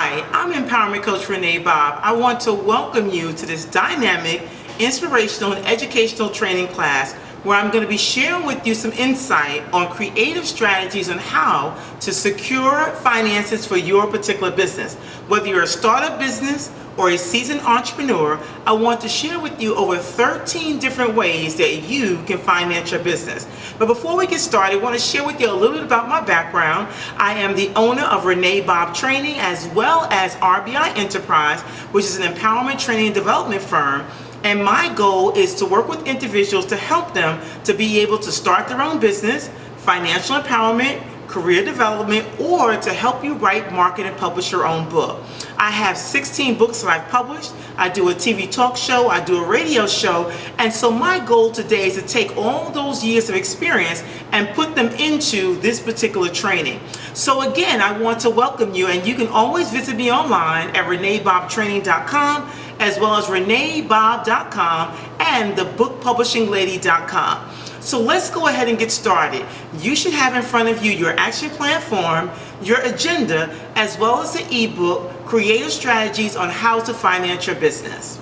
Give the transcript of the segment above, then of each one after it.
Hi, I'm Empowerment Coach Renee Bobb. I want to welcome you to this dynamic, inspirational, and educational training class where I'm going to be sharing with you some insight on creative strategies on how to secure finances for your particular business. Whether you're a startup business or a seasoned entrepreneur, I want to share with you over 13 different ways that you can finance your business. But before we get started, I want to share with you a little bit about my background. I am the owner of Renee Bobb Training as well as RBI Enterprise, which is an empowerment training and development firm. And my goal is to work with individuals to help them to be able to start their own business, financial empowerment, career development, or to help you write, market, and publish your own book. I have 16 books that I've published. I do a TV talk show, I do a radio show, and so my goal today is to take all those years of experience and put them into this particular training. So again, I want to welcome you, and you can always visit me online at reneebobbtraining.com as well as reneebobb.com and thebookpublishinglady.com. So let's go ahead and get started. You should have in front of you your action plan form, your agenda, as well as the ebook, Creative Strategies on How to Finance Your Business.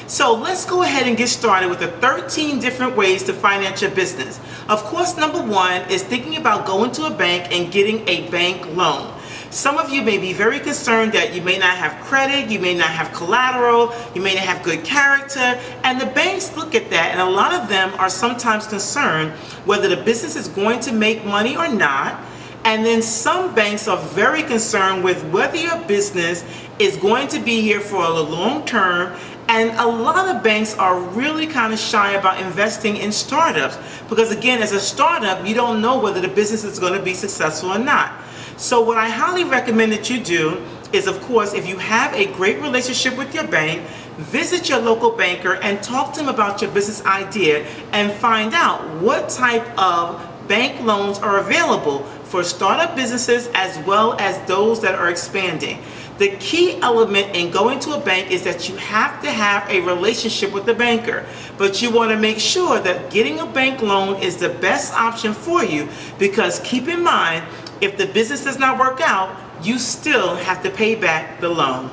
So let's go ahead and get started with the 13 different ways to finance your business. Of course, number one is thinking about going to a bank and getting a bank loan. Some of you may be very concerned that you may not have credit, you may not have collateral, you may not have good character, and the banks look at that, and a lot of them are sometimes concerned whether the business is going to make money or not. And then some banks are very concerned with whether your business is going to be here for a long term. And a lot of banks are really kind of shy about investing in startups because, again, as a startup, you don't know whether the business is going to be successful or not. So what I highly recommend that you do is, of course, if you have a great relationship with your bank, visit your local banker and talk to them about your business idea and find out what type of bank loans are available for startup businesses as well as those that are expanding. The key element in going to a bank is that you have to have a relationship with the banker, but you want to make sure that getting a bank loan is the best option for you, because keep in mind, if the business does not work out, you still have to pay back the loan.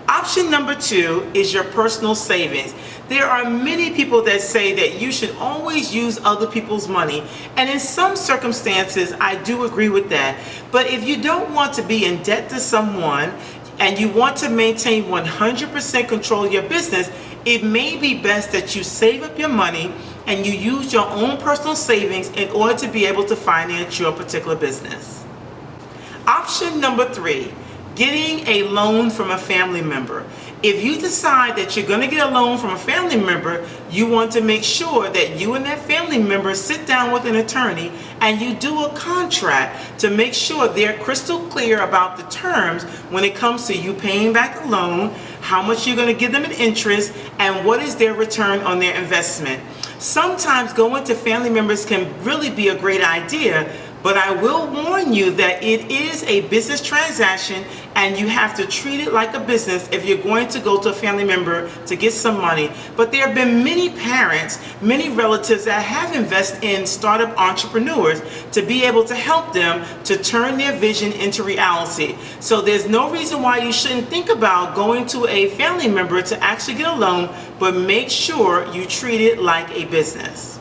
Option number two is your personal savings. There are many people that say that you should always use other people's money, and in some circumstances I do agree with that. But if you don't want to be in debt to someone and you want to maintain 100% control of your business, it may be best that you save up your money and you use your own personal savings in order to be able to finance your particular business. Option number three, getting a loan from a family member. If you decide that you're going to get a loan from a family member, you want to make sure that you and that family member sit down with an attorney and you do a contract to make sure they're crystal clear about the terms when it comes to you paying back the loan, how much you're going to give them in interest, and what is their return on their investment. Sometimes going to family members can really be a great idea, but I will warn you that it is a business transaction and you have to treat it like a business if you're going to go to a family member to get some money. But there have been many parents, many relatives that have invested in startup entrepreneurs to be able to help them to turn their vision into reality. So there's no reason why you shouldn't think about going to a family member to actually get a loan, but make sure you treat it like a business.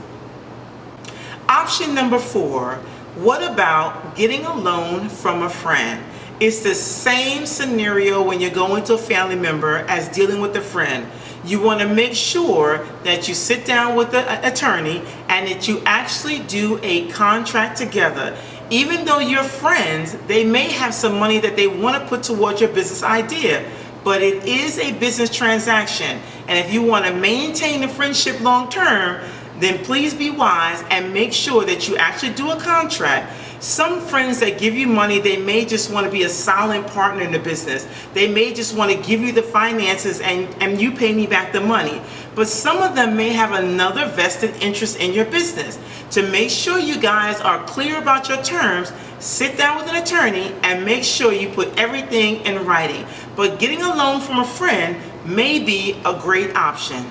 Option number four, what about getting a loan from a friend? It's the same scenario when you're going to a family member as dealing with a friend. You want to make sure that you sit down with the attorney and that you actually do a contract together. Even though you're friends, they may have some money that they want to put towards your business idea, but it is a business transaction. And if you want to maintain the friendship long term, then please be wise and make sure that you actually do a contract. Some friends that give you money, they may just want to be a silent partner in the business. They may just want to give you the finances and you pay me back the money. But some of them may have another vested interest in your business. To make sure you guys are clear about your terms, sit down with an attorney and make sure you put everything in writing. But getting a loan from a friend may be a great option.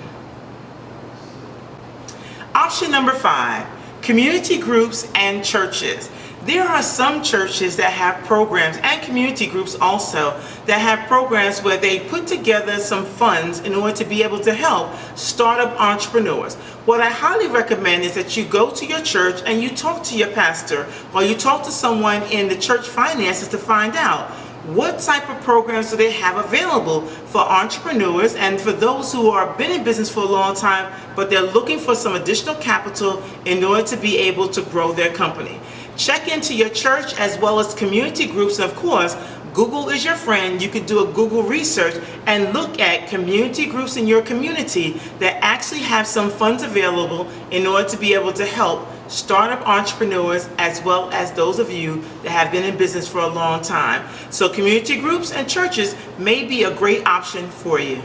Option number 5, community groups and churches. There are some churches that have programs, and community groups also, that have programs where they put together some funds in order to be able to help startup entrepreneurs. What I highly recommend is that you go to your church and you talk to your pastor, or you talk to someone in the church finances to find out what type of programs do they have available for entrepreneurs and for those who are been in business for a long time, but they're looking for some additional capital in order to be able to grow their company. Check into your church as well as community groups. Of course, Google is your friend. You can do a Google research and look at community groups in your community that actually have some funds available in order to be able to help startup entrepreneurs as well as those of you that have been in business for a long time. So community groups and churches may be a great option for you.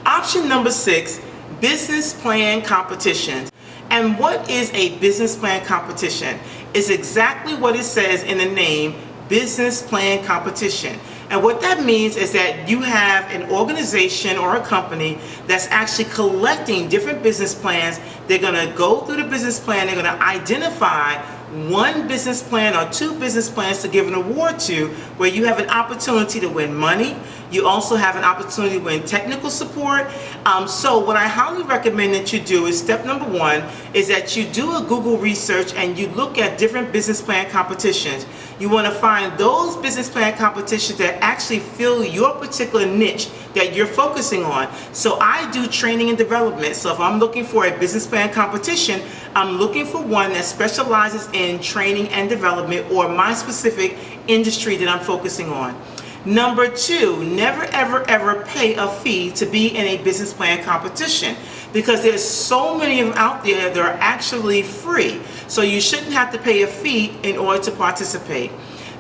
Option number 6, business plan competitions. And what is a business plan competition? It's exactly what it says in the name, business plan competition. And what that means is that you have an organization or a company that's actually collecting different business plans. They're going to go through the business plan. They're going to identify one business plan or 2 business plans to give an award to, where you have an opportunity to win money. You also have an opportunity to win technical support. So what I highly recommend that you do is step number 1 is that you do a Google research and you look at different business plan competitions. You want to find those business plan competitions that actually fill your particular niche that you're focusing on. So I do training and development. So if I'm looking for a business plan competition, I'm looking for one that specializes in training and development or my specific industry that I'm focusing on. Number 2, never ever pay a fee to be in a business plan competition, because there's so many of them out there that are actually free. So you shouldn't have to pay a fee in order to participate.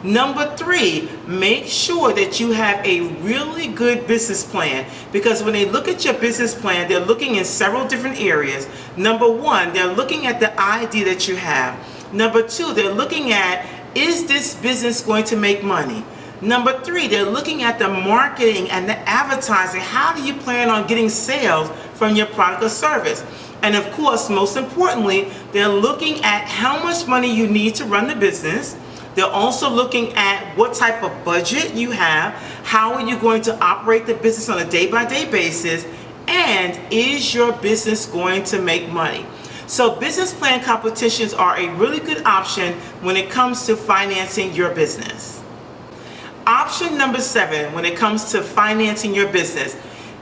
Number 3, make sure that you have a really good business plan, because when they look at your business plan, they're looking in several different areas. Number 1, they're looking at the idea that you have. Number 2, they're looking at, is this business going to make money? Number 3, they're looking at the marketing and the advertising. How do you plan on getting sales from your product or service? And of course, most importantly, they're looking at how much money you need to run the business. They're also looking at what type of budget you have, how are you going to operate the business on a day-by-day basis, and is your business going to make money? So business plan competitions are a really good option when it comes to financing your business. Option number 7, when it comes to financing your business,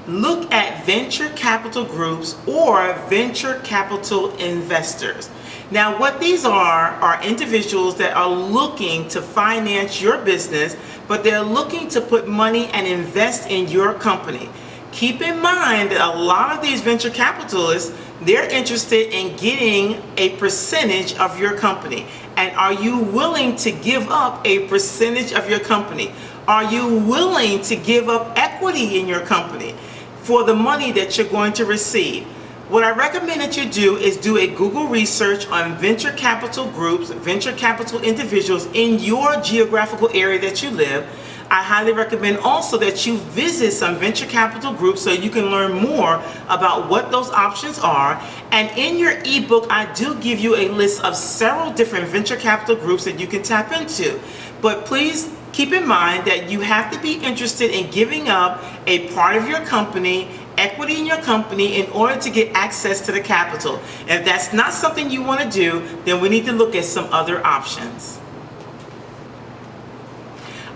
look at venture capital groups or venture capital investors. Now what these are individuals that are looking to finance your business, but they're looking to put money and invest in your company. Keep in mind that a lot of these venture capitalists, they're interested in getting a percentage of your company. And are you willing to give up a percentage of your company? Are you willing to give up equity in your company for the money that you're going to receive? What I recommend that you do is do a Google research on venture capital groups, venture capital individuals in your geographical area that you live. I highly recommend also that you visit some venture capital groups so you can learn more about what those options are. And in your ebook, I do give you a list of several different venture capital groups that you can tap into. But please keep in mind that you have to be interested in giving up a part of your company, equity in your company, in order to get access to the capital. If that's not something you want to do, then we need to look at some other options.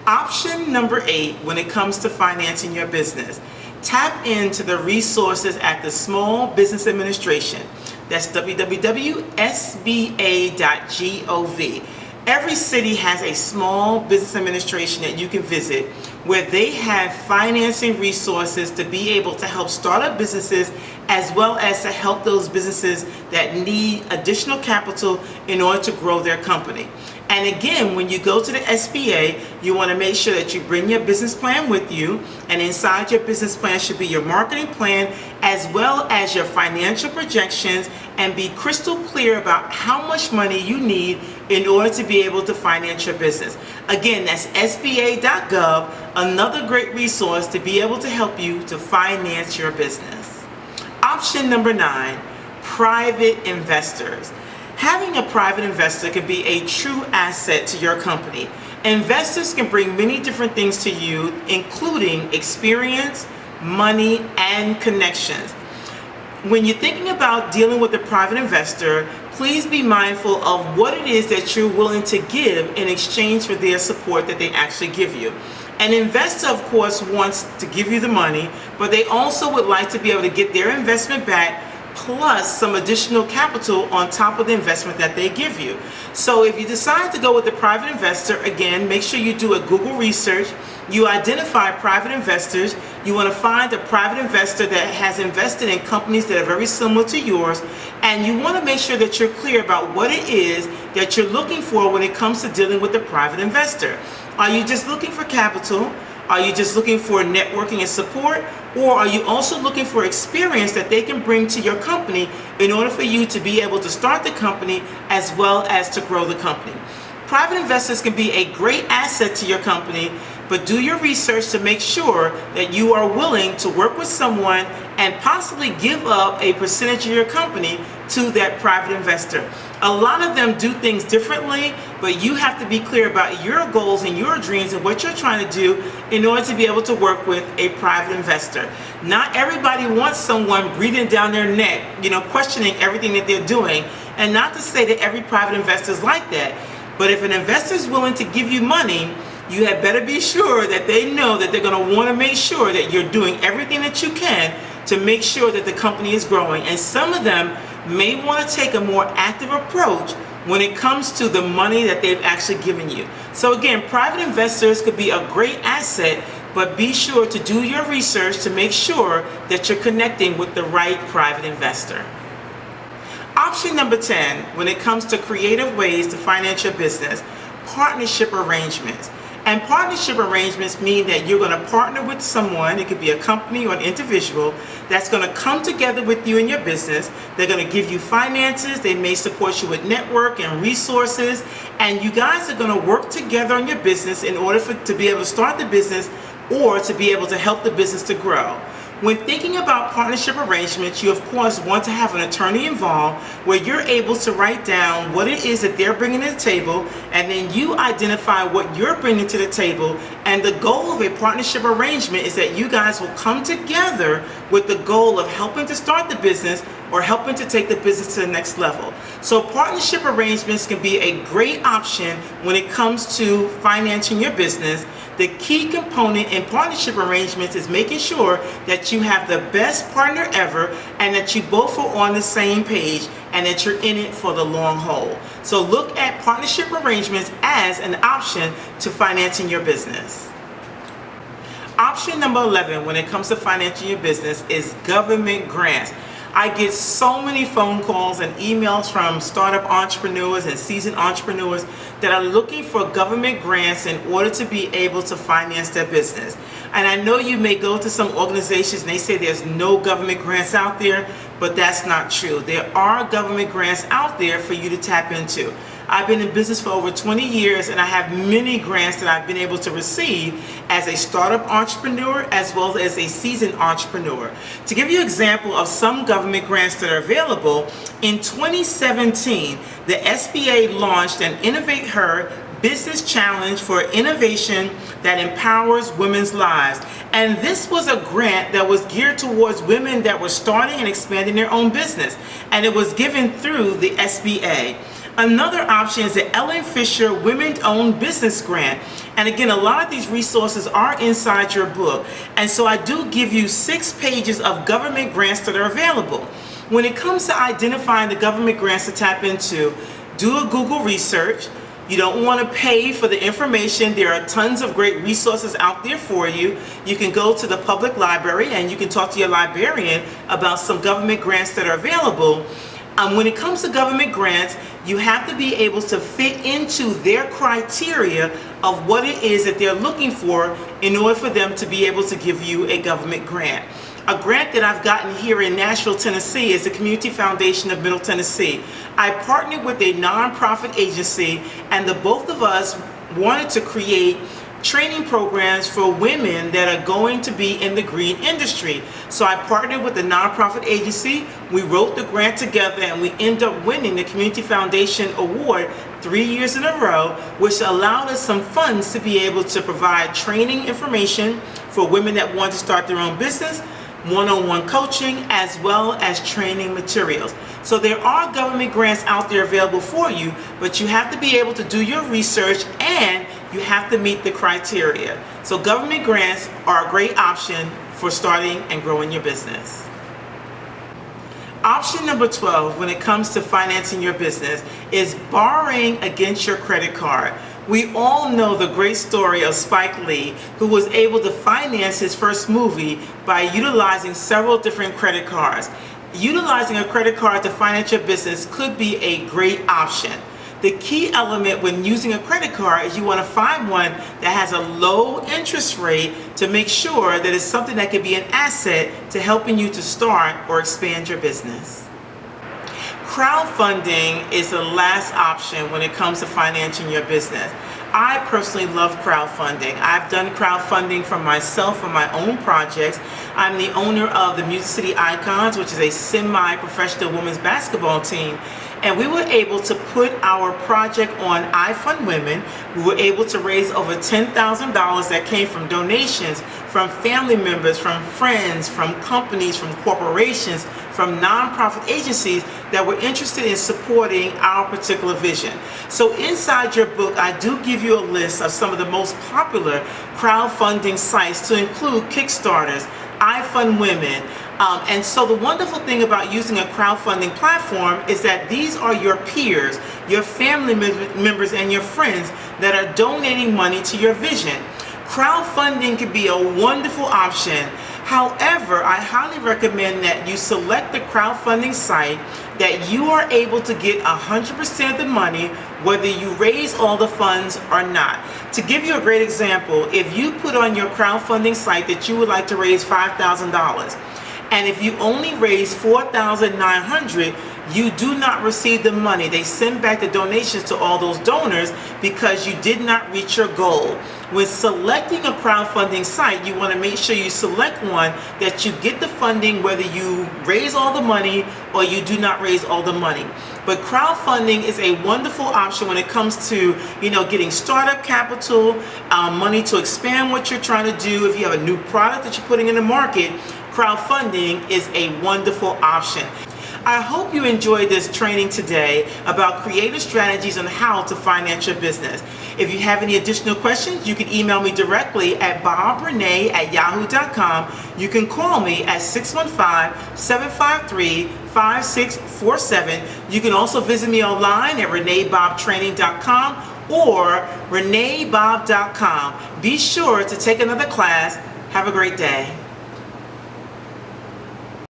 Option number 8, when it comes to financing your business, tap into the resources at the Small Business Administration. That's www.sba.gov. Every city has a small business administration that you can visit where they have financing resources to be able to help start up businesses, as well as to help those businesses that need additional capital in order to grow their company. And again, when you go to the SBA, you want to make sure that you bring your business plan with you, and inside your business plan should be your marketing plan as well as your financial projections, and be crystal clear about how much money you need in order to be able to finance your business. Again, that's SBA.gov, another great resource to be able to help you to finance your business. Option number 9, private investors. Having a private investor can be a true asset to your company. Investors can bring many different things to you, including experience, money, and connections. When you're thinking about dealing with a private investor, please be mindful of what it is that you're willing to give in exchange for their support that they actually give you. An investor, of course, wants to give you the money, but they also would like to be able to get their investment back plus some additional capital on top of the investment that they give you. So if you decide to go with a private investor, again, make sure you do a Google research. You identify private investors. You want to find a private investor that has invested in companies that are very similar to yours, and you want to make sure that you're clear about what it is that you're looking for when it comes to dealing with a private investor. Are you just looking for capital? Are you just looking for networking and support? Or are you also looking for experience that they can bring to your company in order for you to be able to start the company as well as to grow the company? Private investors can be a great asset to your company, but do your research to make sure that you are willing to work with someone and possibly give up a percentage of your company to that private investor. A lot of them do things differently, but you have to be clear about your goals and your dreams and what you're trying to do in order to be able to work with a private investor. Not everybody wants someone breathing down their neck, questioning everything that they're doing. And not to say that every private investor is like that, but if an investor is willing to give you money, you had better be sure that they know that they're going to want to make sure that you're doing everything that you can to make sure that the company is growing. And some of them may want to take a more active approach when it comes to the money that they've actually given you. So again, private investors could be a great asset, but be sure to do your research to make sure that you're connecting with the right private investor. Option number 10, when it comes to creative ways to finance your business, partnership arrangements. And partnership arrangements mean that you're going to partner with someone, it could be a company or an individual, that's going to come together with you in your business. They're going to give you finances, they may support you with network and resources, and you guys are going to work together on your business in order to be able to start the business or to be able to help the business to grow. When thinking about partnership arrangements, you of course want to have an attorney involved where you're able to write down what it is that they're bringing to the table, and then you identify what you're bringing to the table. And the goal of a partnership arrangement is that you guys will come together with the goal of helping to start the business or helping to take the business to the next level. So partnership arrangements can be a great option when it comes to financing your business. The key component in partnership arrangements is making sure that you have the best partner ever and that you both are on the same page and that you're in it for the long haul. So look at partnership arrangements as an option to financing your business. Option number 11 when it comes to financing your business is government grants. I get so many phone calls and emails from startup entrepreneurs and seasoned entrepreneurs that are looking for government grants in order to be able to finance their business. And I know you may go to some organizations and they say there's no government grants out there, but that's not true. There are government grants out there for you to tap into. I've been in business for over 20 years and I have many grants that I've been able to receive as a startup entrepreneur as well as a seasoned entrepreneur. To give you an example of some government grants that are available, in 2017, the SBA launched an Innovate Her Business Challenge for innovation that empowers women's lives. And this was a grant that was geared towards women that were starting and expanding their own business. And it was given through the SBA. Another option is the Ellen Fisher Women-Owned Business Grant. And again, a lot of these resources are inside your book. And so I do give you 6 pages of government grants that are available. When it comes to identifying the government grants to tap into, do a Google research. You don't want to pay for the information. There are tons of great resources out there for you. You can go to the public library and you can talk to your librarian about some government grants that are available. When it comes to government grants, you have to be able to fit into their criteria of what it is that they're looking for in order for them to be able to give you a government grant. A grant that I've gotten here in Nashville, Tennessee is the Community Foundation of Middle Tennessee. I partnered with a nonprofit agency and the both of us wanted to create training programs for women that are going to be in the green industry. So I partnered with the nonprofit agency. We wrote the grant together and we ended up winning the Community Foundation Award 3 years in a row, which allowed us some funds to be able to provide training information for women that want to start their own business, one-on-one coaching, as well as training materials. So there are government grants out there available for you, but you have to be able to do your research and you have to meet the criteria. So government grants are a great option for starting and growing your business. Option number 12 when it comes to financing your business is borrowing against your credit card. We all know the great story of Spike Lee, who was able to finance his first movie by utilizing several different credit cards. Utilizing a credit card to finance your business could be a great option. The key element when using a credit card is you want to find one that has a low interest rate to make sure that it's something that could be an asset to helping you to start or expand your business. Crowdfunding is the last option when it comes to financing your business. I personally love crowdfunding. I've done crowdfunding for myself on my own projects. I'm the owner of the Music City Icons, which is a semi-professional women's basketball team. And we were able to put our project on I Fund Women. We were able to raise over $10,000 that came from donations from family members, from friends, from companies, from corporations, from nonprofit agencies that were interested in supporting our particular vision. So inside your book, I do give you a list of some of the most popular crowdfunding sites to include Kickstarters, I Fund Women. And so the wonderful thing about using a crowdfunding platform is that these are your peers, your family members, and your friends that are donating money to your vision. Crowdfunding can be a wonderful option. However, I highly recommend that you select the crowdfunding site that you are able to get 100% of the money, whether you raise all the funds or not. To give you a great example, if you put on your crowdfunding site that you would like to raise $5,000, and if you only raise $4,900, you do not receive the money. They send back the donations to all those donors because you did not reach your goal. When selecting a crowdfunding site, you want to make sure you select one that you get the funding whether you raise all the money or you do not raise all the money. But crowdfunding is a wonderful option when it comes to, getting startup capital, money to expand what you're trying to do. If you have a new product that you're putting in the market, crowdfunding is a wonderful option. I hope you enjoyed this training today about creative strategies on how to finance your business. If you have any additional questions, you can email me directly at bobbrenee@yahoo.com. You can call me at 615-753-5647. You can also visit me online at reneebobbtraining.com or reneebobb.com. Be sure to take another class. Have a great day.